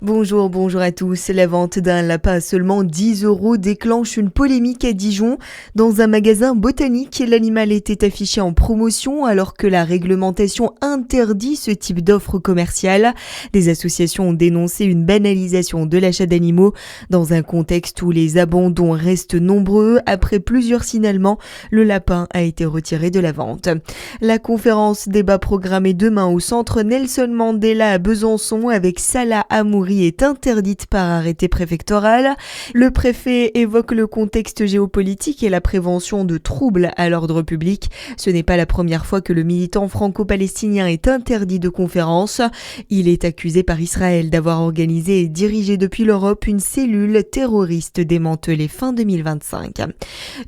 Bonjour à tous. La vente d'un lapin à seulement 10 € déclenche une polémique à Dijon. Dans un magasin botanique, l'animal était affiché en promotion alors que la réglementation interdit ce type d'offre commerciale. Des associations ont dénoncé une banalisation de l'achat d'animaux dans un contexte où les abandons restent nombreux. Après plusieurs signalements, le lapin a été retiré de la vente. La conférence débat programmée demain au centre Nelson Mandela à Besançon avec Salah Hamouri est interdite par arrêté préfectoral. Le préfet évoque le contexte géopolitique et la prévention de troubles à l'ordre public. Ce n'est pas la première fois que le militant franco-palestinien est interdit de conférence. Il est accusé par Israël d'avoir organisé et dirigé depuis l'Europe une cellule terroriste démantelée fin 2025.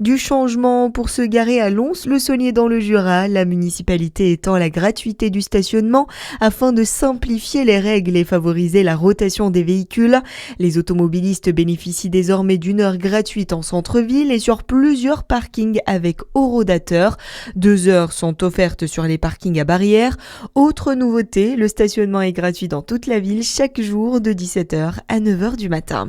Du changement pour se garer à Lons-le-Saunier dans le Jura, la municipalité étend la gratuité du stationnement afin de simplifier les règles et favoriser la rotation des véhicules. Les automobilistes bénéficient désormais d'une heure gratuite en centre-ville et sur plusieurs parkings avec horodateur. 2 heures sont offertes sur les parkings à barrières. Autre nouveauté, le stationnement est gratuit dans toute la ville chaque jour de 17h à 9h du matin.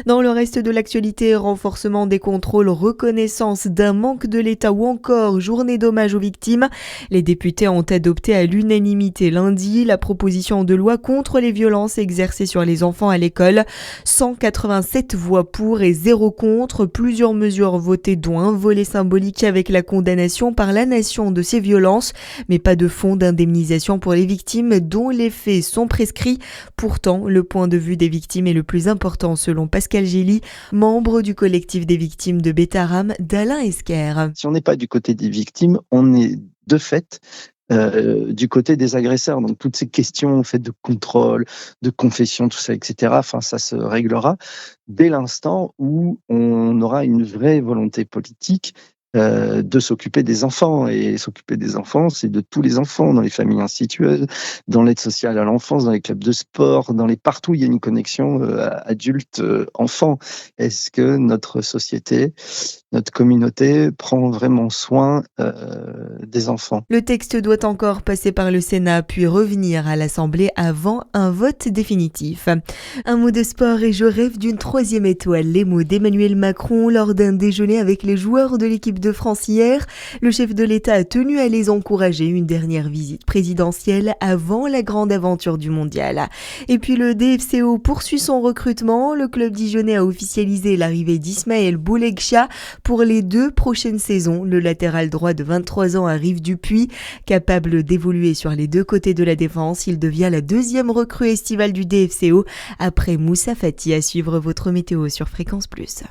Dans le reste de l'actualité, renforcement des contrôles, reconnaissance d'un manque de l'État ou encore journée d'hommage aux victimes. Les députés ont adopté à l'unanimité lundi la proposition de loi contre les violences exercées sur les enfants à l'école. 187 voix pour et 0 contre. Plusieurs mesures votées dont un volet symbolique avec la condamnation par la nation de ces violences, mais pas de fonds d'indemnisation pour les victimes dont les faits sont prescrits. Pourtant, le point de vue des victimes est le plus important selon Pascal Gély, membre du collectif des victimes de Bétaram d'Alain Esquer. Si on n'est pas du côté des victimes, on est de fait du côté des agresseurs. Donc toutes ces questions faites de contrôle, de confession, tout ça, etc., ça se réglera dès l'instant où on aura une vraie volonté politique de s'occuper des enfants. Et s'occuper des enfants, c'est de tous les enfants, dans les familles instituées, dans l'aide sociale à l'enfance, dans les clubs de sport, partout où il y a une connexion adulte-enfant. Est-ce que notre société, notre communauté prend vraiment soin des enfants? Le texte doit encore passer par le Sénat puis revenir à l'Assemblée avant un vote définitif. Un mot de sport et je rêve d'une 3e étoile. Les mots d'Emmanuel Macron lors d'un déjeuner avec les joueurs de l'équipe de France hier. Le chef de l'État a tenu à les encourager, une dernière visite présidentielle avant la grande aventure du mondial. Et puis le DFCO poursuit son recrutement. Le club dijonnais a officialisé l'arrivée d'Ismaël Boulegcha pour les 2 prochaines saisons. Le latéral droit de 23 ans arrive du Puy. Capable d'évoluer sur les 2 côtés de la défense, il devient la 2e recrue estivale du DFCO après Moussa Fati. À suivre votre météo sur Fréquence Plus.